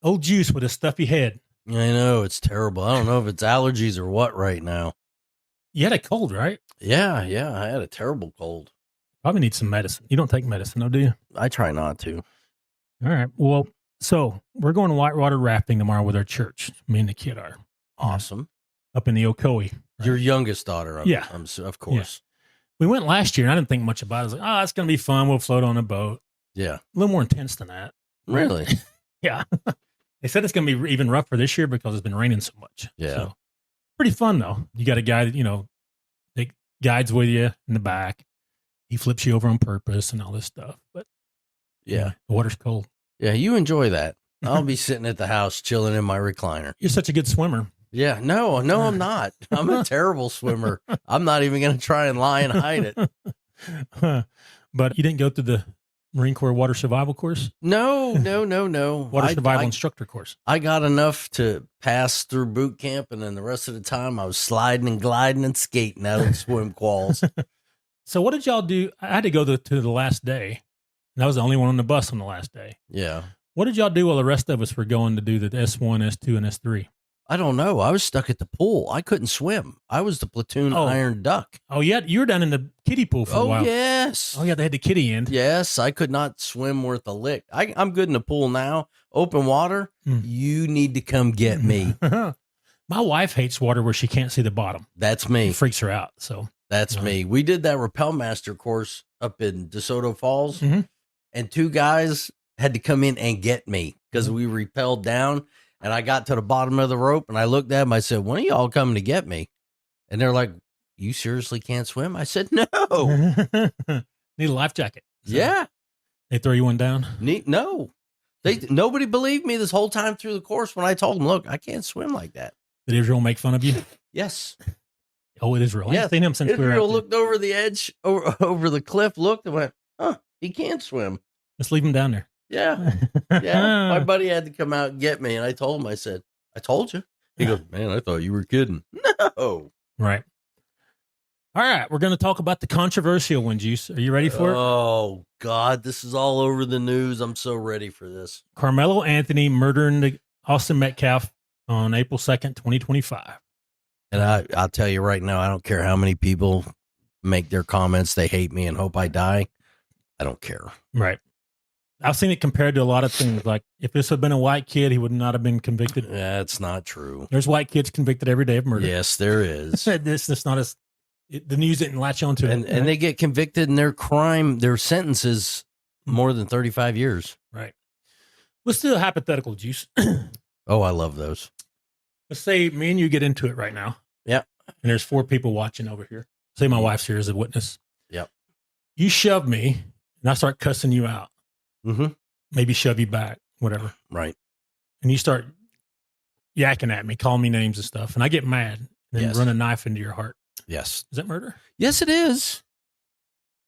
Old Juice with a stuffy head. I know, it's terrible. I don't know if it's allergies or what right now. You had a cold, right? Yeah, I had a terrible cold. Probably need some medicine. You don't take medicine, though, do you? I try not to. All right. Well, so we're going whitewater rafting tomorrow with our church. Me and the kid are. Awesome. Up in the Ocoee. Right? Your youngest daughter. Yeah. Of course. Yeah. We went last year, and I didn't think much about it. I was like, oh, it's going to be fun. We'll float on a boat. Yeah. A little more intense than that. Really? Yeah. They said it's going to be even rougher this year because it's been raining so much. Yeah. So, pretty fun, though. You got a guy that, that guides with you in the back. He flips you over on purpose and all this stuff. But yeah, the water's cold. Yeah, you enjoy that. I'll be sitting at the house chilling in my recliner. You're such a good swimmer. Yeah, no, I'm not. I'm a terrible swimmer. I'm not even going to try and lie and hide it. But you didn't go through the Marine Corps water survival course? No. Water survival instructor course. I got enough to pass through boot camp, and then the rest of the time I was sliding and gliding and skating out of the swim quals. So what did y'all do? I had to go to the last day. And I was the only one on the bus on the last day. Yeah. What did y'all do while the rest of us were going to do the S1, S2, and S3? I don't know. I was stuck at the pool. I couldn't swim. I was the platoon iron duck. Oh, yeah. You were down in the kiddie pool for a while. Oh, yes. Oh, yeah. They had the kiddie end. Yes. I could not swim worth a lick. I'm good in the pool now. Open water. You need to come get me. My wife hates water where she can't see the bottom. That's me. It freaks her out. So that's me. We did that rappel master course up in DeSoto Falls, and two guys had to come in and get me because we rappelled down. And I got to the bottom of the rope, and I looked at them. I said, when are y'all coming to get me? And they're like, you seriously can't swim? I said, no. Need a life jacket. So yeah. They throw you one down? No. Nobody believed me this whole time through the course when I told them, look, I can't swim like that. Did Israel make fun of you? Yes. Oh, it is Israel. Yeah. I've seen him since Israel looked over the edge, over the cliff, looked and went, he can't swim. Just leave him down there. Yeah. Yeah. My buddy had to come out and get me. And I told him, I said, I told you. He goes, man, I thought you were kidding. No. Right. All right. We're going to talk about the controversial one, Juice. Are you ready for it? Oh, God. This is all over the news. I'm so ready for this. Karmelo Anthony murdering the Austin Metcalf on April 2nd, 2025. And I'll tell you right now, I don't care how many people make their comments. They hate me and hope I die. I don't care. Right. I've seen it compared to a lot of things. Like if this had been a white kid, he would not have been convicted. That's not true. There's white kids convicted every day of murder. Yes, there is. That's not as the news didn't latch onto it. And they get convicted and their sentences more than 35 years. Right. Let's do a hypothetical, Juice. Oh, I love those. Let's say me and you get into it right now. Yep. And there's 4 people watching over here. Say my wife's here as a witness. Yep. You shove me and I start cussing you out. Mm-hmm. Maybe shove you back, whatever. Right. And you start yakking at me, calling me names and stuff. And I get mad and then run a knife into your heart. Yes. Is that murder? Yes, it is.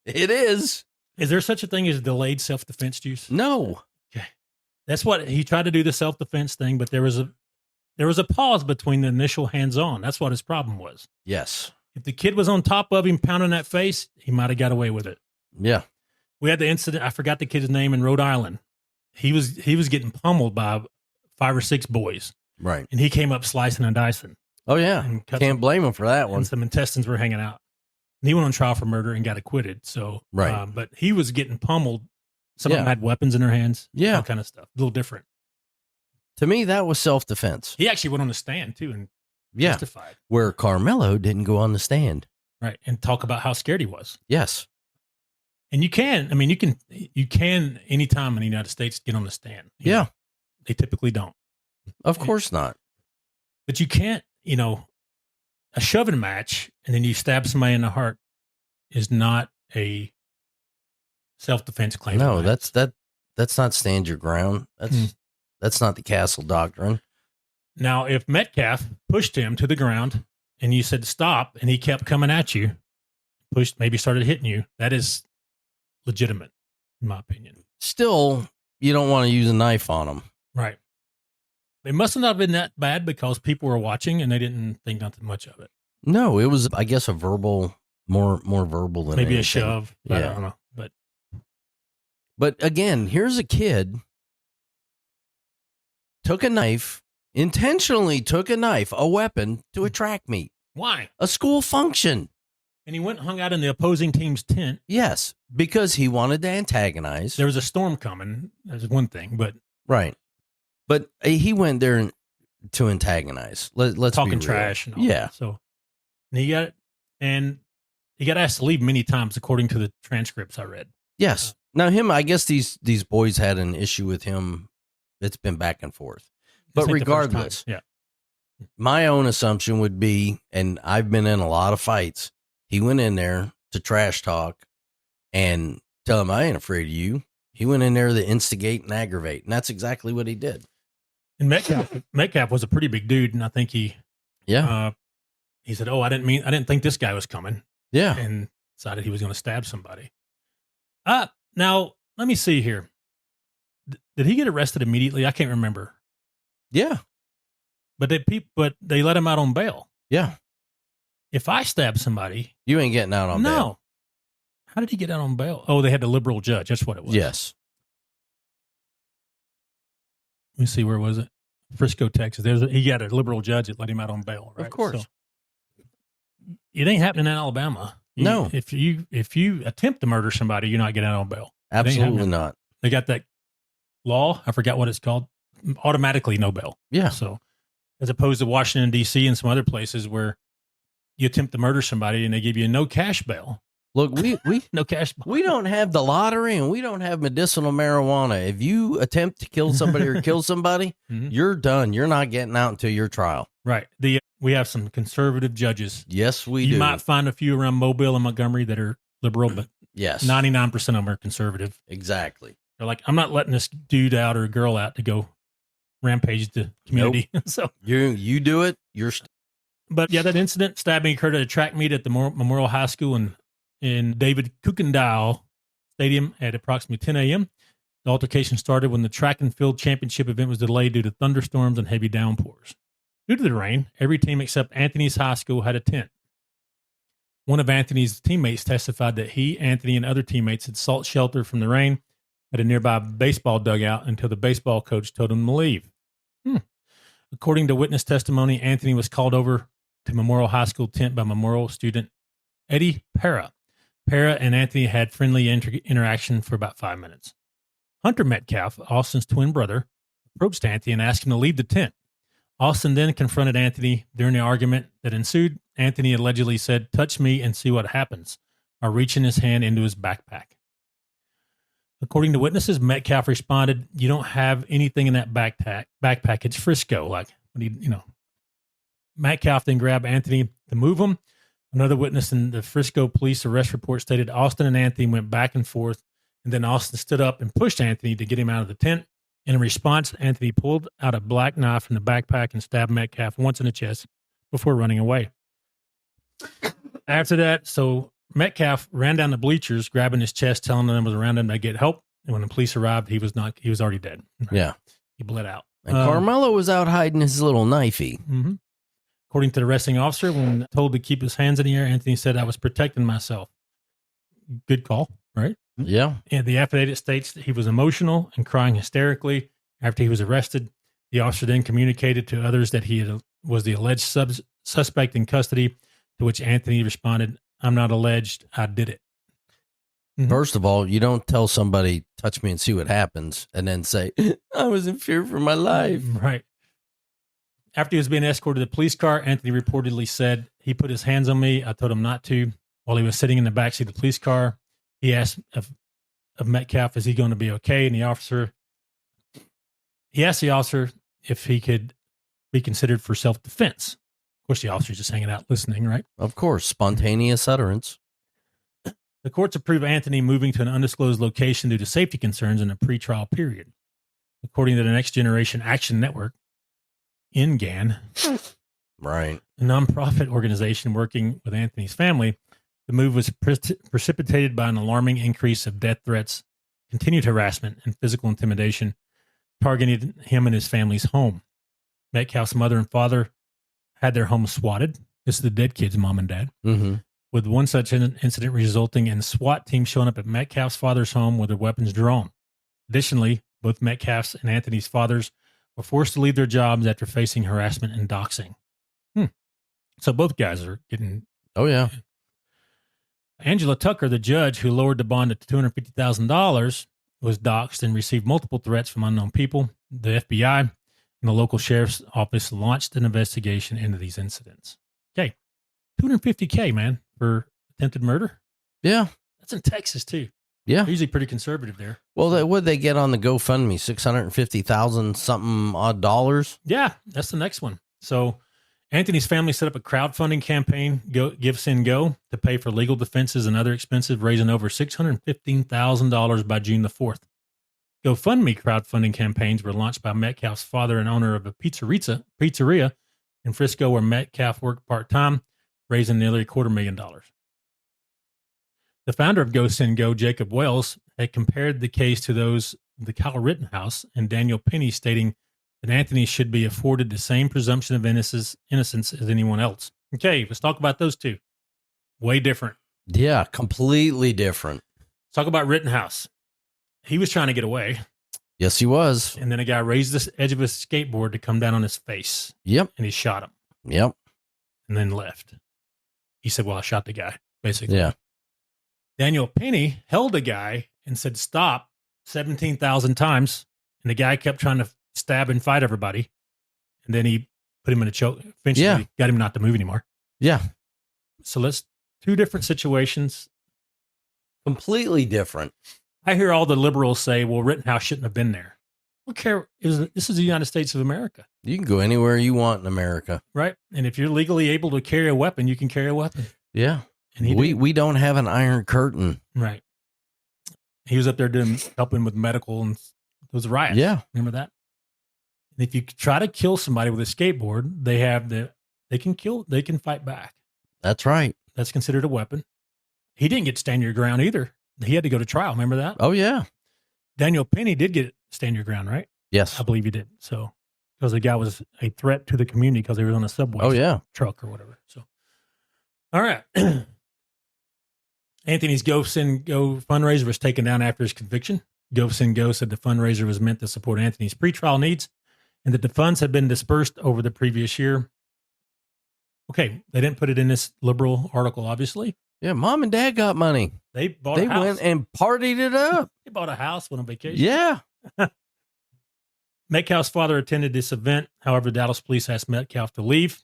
It is. Is there such a thing as delayed self-defense, Juice? No. Okay. That's what he tried to do, the self-defense thing, but there was a pause between the initial hands-on. That's what his problem was. Yes. If the kid was on top of him pounding that face, he might have got away with it. Yeah. We had the incident. I forgot the kid's name in Rhode Island. He was getting pummeled by 5 or 6 boys. Right. And he came up slicing and dicing. Oh, yeah. Can't blame him for that one. And some intestines were hanging out. And he went on trial for murder and got acquitted. So, right. But he was getting pummeled. Some of them had weapons in their hands. Yeah. All kind of stuff. A little different. To me, that was self-defense. He actually went on the stand, too, and testified. Where Karmelo didn't go on the stand. Right. And talk about how scared he was. Yes. And you can anytime in the United States get on the stand. Yeah. know, they typically don't. Of course not. But you can't, a shoving match and then you stab somebody in the heart is not a self-defense claim. No, that's not stand your ground. That's not the castle doctrine. Now, if Metcalf pushed him to the ground and you said stop and he kept coming at you, maybe started hitting you, that is legitimate, in my opinion. Still, you don't want to use a knife on them. Right. It must not have been that bad because people were watching and they didn't think nothing much of it. No, it was, I guess, a verbal, more verbal than maybe anything. a shove. Yeah. I don't know. But again, here's a kid intentionally took a knife, a weapon, to a track meet. Why? A school function. And he went and hung out in the opposing team's tent. Yes, because he wanted to antagonize. There was a storm coming. That's one thing, but right. But he went there to antagonize. Let's talking be real. trash. And all yeah. That. So and he got asked to leave many times, according to the transcripts I read. Yes. Now I guess these boys had an issue with him. It's been back and forth. But regardless, yeah. My own assumption would be, and I've been in a lot of fights, he went in there to trash talk and tell him, I ain't afraid of you. He went in there to instigate and aggravate, and that's exactly what he did. And Metcalf was a pretty big dude, and I think he said, "Oh, I didn't think this guy was coming." Yeah, and decided he was going to stab somebody. Now let me see here. Did he get arrested immediately? I can't remember. Yeah, but they let him out on bail. Yeah. If I stab somebody, you ain't getting out on bail. No. How did he get out on bail? Oh, they had the liberal judge. That's what it was. Yes. Let me see, where was it? Frisco, Texas. He got a liberal judge that let him out on bail. Right? Of course. So, it ain't happening in Alabama. No. If you attempt to murder somebody, you're not getting out on bail. Absolutely not. They got that law. I forgot what it's called. Automatically no bail. Yeah. So as opposed to Washington, D.C. and some other places where you attempt to murder somebody and they give you no cash bail. Look, we no cash bail. We don't have the lottery and we don't have medicinal marijuana. If you attempt to kill somebody or kill somebody, you're done. You're not getting out until your trial. Right. We have some conservative judges. Yes, we do. You might find a few around Mobile and Montgomery that are liberal, but yes, 99% of them are conservative. Exactly. They're like, I'm not letting this dude out or girl out to go rampage the community. Nope. So you do it. But yeah, that incident, stabbing, occurred at a track meet at the Memorial High School in David Kuykendall Stadium at approximately 10 a.m. The altercation started when the track and field championship event was delayed due to thunderstorms and heavy downpours. Due to the rain, every team except Anthony's high school had a tent. One of Anthony's teammates testified that he, Anthony, and other teammates had sought shelter from the rain at a nearby baseball dugout until the baseball coach told him to leave. According to witness testimony, Anthony was called over to Memorial High School tent by Memorial student Eddie Parra. Parra and Anthony had friendly interaction for about 5 minutes. Hunter Metcalf, Austin's twin brother, approached Anthony and asked him to leave the tent. Austin then confronted Anthony during the argument that ensued. Anthony allegedly said, "Touch me and see what happens," while reaching his hand into his backpack. According to witnesses, Metcalf responded, "You don't have anything in that backpack. It's Frisco." Like, Metcalf then grabbed Anthony to move him. Another witness in the Frisco police arrest report stated Austin and Anthony went back and forth, and then Austin stood up and pushed Anthony to get him out of the tent. In response, Anthony pulled out a black knife from the backpack and stabbed Metcalf once in the chest before running away. After that, Metcalf ran down the bleachers, grabbing his chest, telling them it was around him to get help. And when the police arrived, he was already dead. Right? Yeah. He bled out. And Karmelo was out hiding his little knifey. Mm-hmm. According to the arresting officer, when told to keep his hands in the air, Anthony said, "I was protecting myself." Good call, right? Yeah. And the affidavit states that he was emotional and crying hysterically after he was arrested. The officer then communicated to others that he was the alleged suspect in custody, to which Anthony responded, "I'm not alleged. I did it." Mm-hmm. First of all, you don't tell somebody, "Touch me and see what happens," and then say, "I was in fear for my life." Right. After he was being escorted to the police car, Anthony reportedly said, "He put his hands on me. I told him not to." While he was sitting in the backseat of the police car, he asked of Metcalf, "Is he going to be okay?" And he asked the officer if he could be considered for self-defense. Of course, the officer's just hanging out listening, right? Of course, spontaneous utterance. The courts approved Anthony moving to an undisclosed location due to safety concerns in a pretrial period. According to the Next Generation Action Network, NGAN, right, a nonprofit organization working with Anthony's family, the move was precipitated by an alarming increase of death threats, continued harassment, and physical intimidation targeting him and his family's home. Metcalf's mother and father had their home swatted. This is the dead kid's mom and dad. Mm-hmm. With one such incident resulting in SWAT teams showing up at Metcalf's father's home with their weapons drawn. Additionally, both Metcalf's and Anthony's fathers were forced to leave their jobs after facing harassment and doxing. So both guys are getting. Oh, yeah. Angela Tucker, the judge who lowered the bond to $250,000, was doxxed and received multiple threats from unknown people. The FBI and the local sheriff's office launched an investigation into these incidents. Okay, $250K, man, for attempted murder. Yeah. That's in Texas, too. Yeah. They're usually pretty conservative there. Well, what'd they get on the GoFundMe? 650,000 something odd dollars? Yeah, that's the next one. So Anthony's family set up a crowdfunding campaign, Give, Send, Go, to pay for legal defenses and other expenses, raising over $615,000 by June the 4th. GoFundMe crowdfunding campaigns were launched by Metcalf's father and owner of a pizzeria in Frisco, where Metcalf worked part-time, raising nearly $250,000. The founder of Go, Send, Go, Jacob Wells, had compared the case to those of the Kyle Rittenhouse and Daniel Penny, stating that Anthony should be afforded the same presumption of innocence as anyone else. Okay, let's talk about those two. Way different. Yeah, completely different. Let's talk about Rittenhouse. He was trying to get away. Yes, he was. And then a guy raised the edge of his skateboard to come down on his face. Yep. And he shot him. Yep. And then left. He said, well, I shot the guy, basically. Yeah. Daniel Penny held the guy and said, stop, 17,000 times. And the guy kept trying to stab and fight everybody. And then he put him in a choke. Eventually got him not to move anymore. Yeah. So let's two different situations. Completely different. I hear all the liberals say, well, Rittenhouse shouldn't have been there. I don't care. This is the United States of America. You can go anywhere you want in America. Right. And if you're legally able to carry a weapon, you can carry a weapon. Yeah. And we don't have an iron curtain. Right. He was up there helping with medical and those riots. Yeah. Remember that? And if you try to kill somebody with a skateboard, they can fight back. That's right. That's considered a weapon. He didn't get stand your ground either. He had to go to trial. Remember that? Oh, yeah. Daniel Penny did get stand your ground, right? Yes. I believe he did. So, because the guy was a threat to the community because he was on a subway truck or whatever. So, all right. Anthony's Go, Send, Go fundraiser was taken down after his conviction. Go, Send, Go said the fundraiser was meant to support Anthony's pretrial needs and that the funds had been dispersed over the previous year. Okay, they didn't put it in this liberal article, obviously. Yeah, mom and dad got money. They went and partied it up. They bought a house, went on vacation. Yeah. Metcalf's father attended this event. However, Dallas police asked Metcalf to leave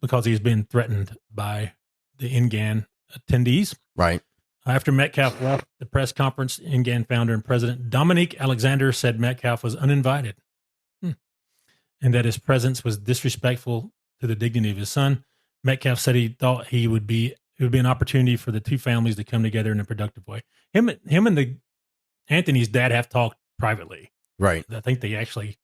because he's been threatened by the InGAN attendees. Right. After Metcalf left the press conference, InGAN founder and president Dominique Alexander said Metcalf was uninvited and that his presence was disrespectful to the dignity of his son. Metcalf said he thought it would be an opportunity for the two families to come together in a productive way. Him and Anthony's dad have talked privately. Right. I think they actually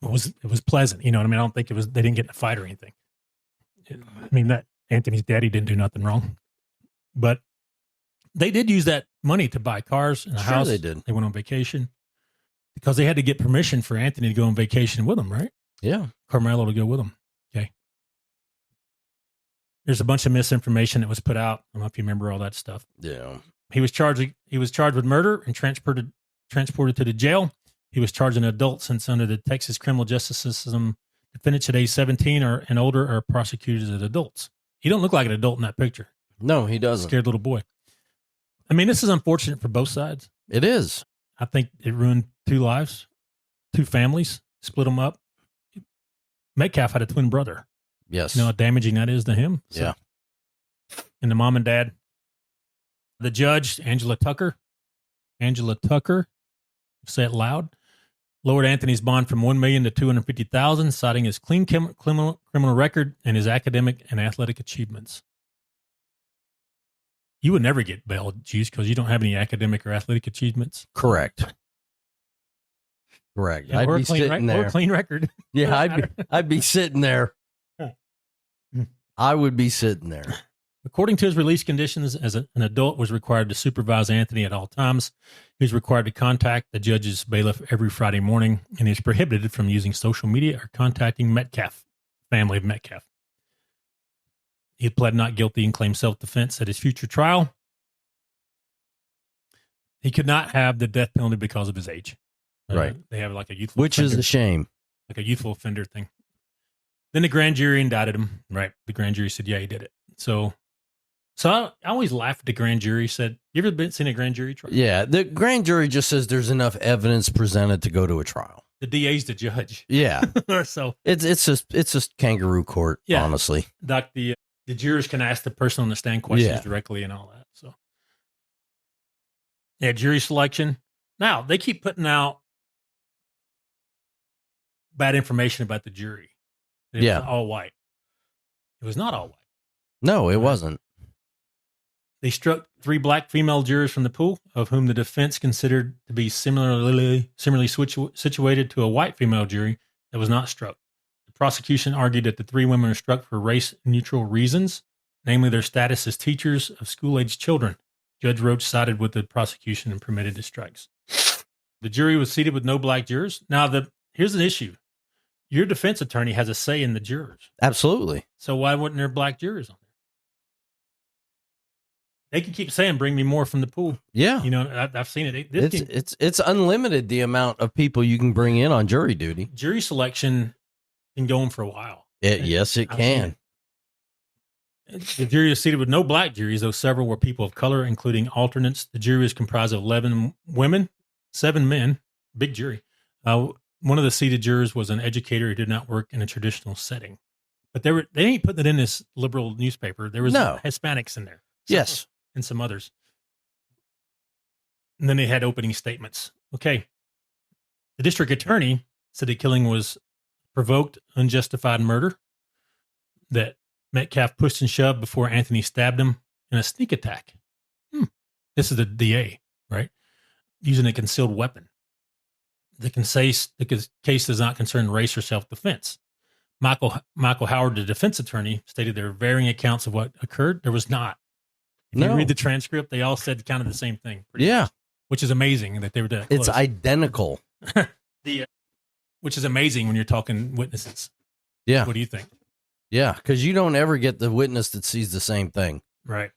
it was pleasant. You know what I mean? I don't think they didn't get in a fight or anything. I mean, that Anthony's daddy didn't do nothing wrong, but they did use that money to buy cars and a house. They did. They went on vacation because they had to get permission for Anthony to go on vacation with them, right? Yeah. Karmelo to go with them. Okay. There's a bunch of misinformation that was put out. I don't know if you remember all that stuff. Yeah. He was charged with murder and transported to the jail. He was charged an adult since under the Texas criminal justice system, defendants at age 17 and older are prosecuted as adults. He don't look like an adult in that picture. No, he doesn't. Scared little boy. I mean, this is unfortunate for both sides. It is. I think it ruined two lives, two families, split them up. Metcalf had a twin brother. Yes. You know how damaging that is to him? So, yeah. And the mom and dad. The judge, Angela Tucker, say it loud, lowered Anthony's bond from $1 million to $250,000, citing his clean criminal record and his academic and athletic achievements. You would never get bail, Juice, because you don't have any academic or athletic achievements. Correct. Yeah, I'd be sitting there. Or a clean record. Yeah, I'd be sitting there. I would be sitting there. According to his release conditions, as an adult was required to supervise Anthony at all times. He was required to contact the judge's bailiff every Friday morning, and he was prohibited from using social media or contacting Metcalf, family of Metcalf. He had pled not guilty and claimed self-defense at his future trial. He could not have the death penalty because of his age. Right. They have like a youthful Which is offender, a shame. like a youthful offender thing. Then the grand jury indicted him. Right. The grand jury said, yeah, he did it. So I always laugh at the grand jury. Said, you ever seen a grand jury trial? Yeah. The grand jury just says there's enough evidence presented to go to a trial. The DA's the judge. Yeah. So It's just kangaroo court, Yeah. honestly. the jurors can ask the person on the stand questions directly and all that. So yeah, jury selection. Now they keep putting out bad information about the jury. It was all white. It was not all white. No, it wasn't. They struck 3 black female jurors from the pool, of whom the defense considered to be similarly situated to a white female jury that was not struck. The prosecution argued that the 3 women were struck for race-neutral reasons, namely their status as teachers of school-aged children. Judge Roach sided with the prosecution and permitted the strikes. The jury was seated with no black jurors. Now, here's an issue. Your defense attorney has a say in the jurors. Absolutely. So why wouldn't there black jurors on there? They can keep saying, bring me more from the pool. Yeah. You know, I've seen it. It's unlimited, the amount of people you can bring in on jury duty. Jury selection can go on for a while. Yes, it can. The jury is seated with no black juries, though several were people of color, including alternates. The jury is comprised of 11 women, 7 men. Big jury. One of the seated jurors was an educator who did not work in a traditional setting. But they ain't putting it in this liberal newspaper. There was Hispanics in there. Yes. And some others. And then they had opening statements. Okay. The district attorney said the killing was provoked, unjustified murder, that Metcalf pushed and shoved before Anthony stabbed him in a sneak attack. This is the DA, right? Using a concealed weapon. The case does not concern race or self-defense. Michael Howard, the defense attorney, stated there were varying accounts of what occurred. There was not. If you read the transcript, they all said kind of the same thing. Yeah. Which is amazing that they were that close. It's identical. Which is amazing when you're talking witnesses. Yeah. What do you think? Yeah, because you don't ever get the witness that sees the same thing. Right.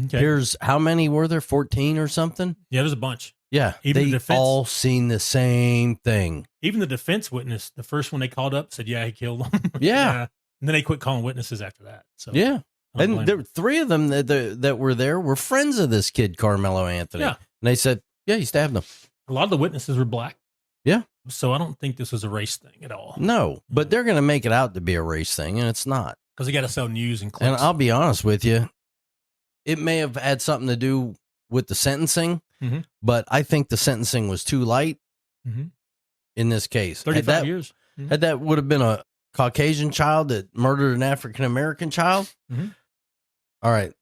Okay. Here's, how many were there? 14 or something? Yeah, there's a bunch. Yeah. Even they all seen the same thing. Even the defense witness, the first one they called up, said, yeah, he killed them. Yeah. And then they quit calling witnesses after that. So yeah. And there were 3 of them that were there were friends of this kid, Karmelo Anthony. Yeah. And they said, yeah, he stabbed him. A lot of the witnesses were black. Yeah. So I don't think this was a race thing at all. No, but they're going to make it out to be a race thing, and it's not. Because they got to sell news and clicks. And I'll be honest with you, it may have had something to do with the sentencing, but I think the sentencing was too light in this case. 35 years. Had that would have been a Caucasian child that murdered an African-American child, all right,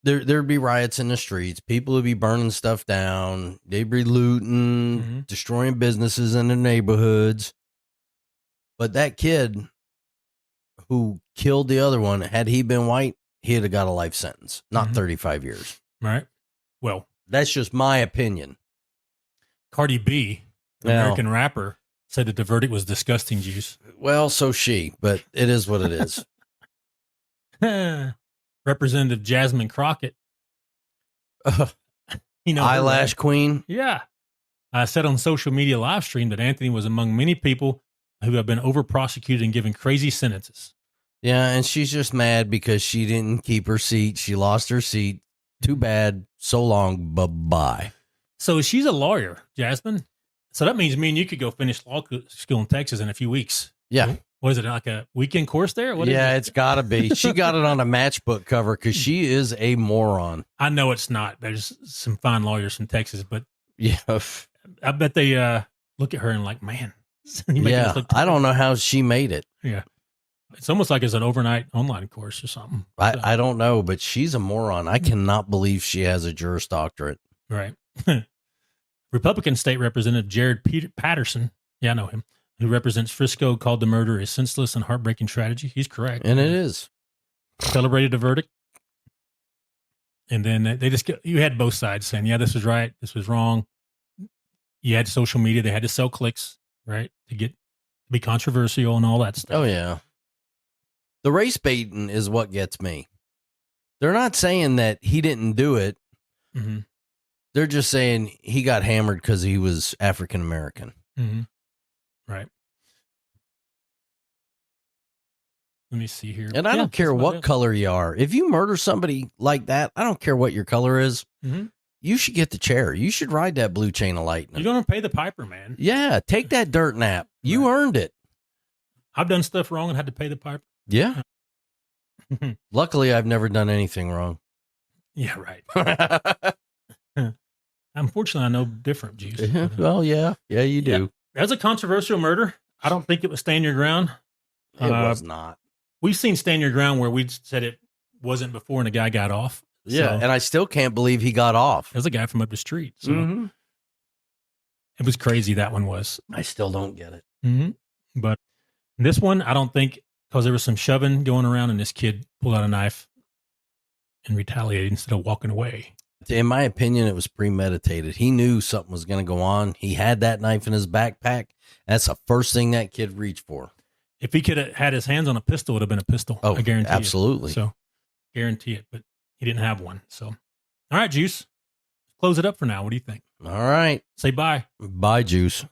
there'd be riots in the streets. People would be burning stuff down. They'd be looting, destroying businesses in their neighborhoods. But that kid who killed the other one, had he been white, he'd have got a life sentence, not 35 years. Right. Well, that's just my opinion. Cardi B, the American rapper, said that the verdict was disgusting juice. Well, so she, but it is what it is. Representative Jasmine Crockett, eyelash queen. Yeah. Said on social media live stream that Anthony was among many people who have been over prosecuted and given crazy sentences. Yeah, and she's just mad because she didn't keep her seat. She lost her seat. Too bad. So long. Bye-bye. So she's a lawyer, Jasmine. So that means me and you could go finish law school in Texas in a few weeks. Yeah. What is it, like a weekend course there? What is it's got to be. She got it on a matchbook cover because she is a moron. I know it's not. There's some fine lawyers from Texas, but yeah, I bet they look at her and like, man. Yeah, I don't know how she made it. Yeah. It's almost like it's an overnight online course or something. I don't know, but she's a moron. I cannot believe she has a Juris Doctorate. Right. Republican State Representative Jared Patterson, I know him, who represents Frisco, called the murder a senseless and heartbreaking tragedy. He's correct. And it is. Celebrated the verdict. And then they just you had both sides saying, yeah, this was right, this was wrong. You had social media. They had to sell clicks, right, to be controversial and all that stuff. Oh, yeah. The race baiting is what gets me. They're not saying that he didn't do it. They're just saying he got hammered because he was African American. Mm-hmm. Right. Let me see here. And I don't care what color you are. If you murder somebody like that, I don't care what your color is. Mm-hmm. You should get the chair. You should ride that blue chain of lightning. You're going to pay the piper, man. Yeah, take that dirt nap. You earned it. I've done stuff wrong and had to pay the piper. Yeah. Luckily, I've never done anything wrong. Yeah, right. Unfortunately, I know different, Juice. Well, yeah. Yeah, you do. Yeah. That's a controversial murder. I don't think it was Stand Your Ground. It was not. We've seen Stand Your Ground where we said it wasn't before and the guy got off. Yeah, and I still can't believe he got off. There's a guy from up the street. So it was crazy, that one was. I still don't get it. Mm-hmm. But this one, I don't think, because there was some shoving going around and this kid pulled out a knife and retaliated instead of walking away. In my opinion, it was premeditated. He knew something was going to go on. He had that knife in his backpack. That's the first thing that kid reached for. If he could have had his hands on a pistol, it would have been a pistol. Oh, I guarantee absolutely. it. So, guarantee it. But he didn't have one. So, all right, Juice. Close it up for now. What do you think? All right. Say bye. Bye, Juice.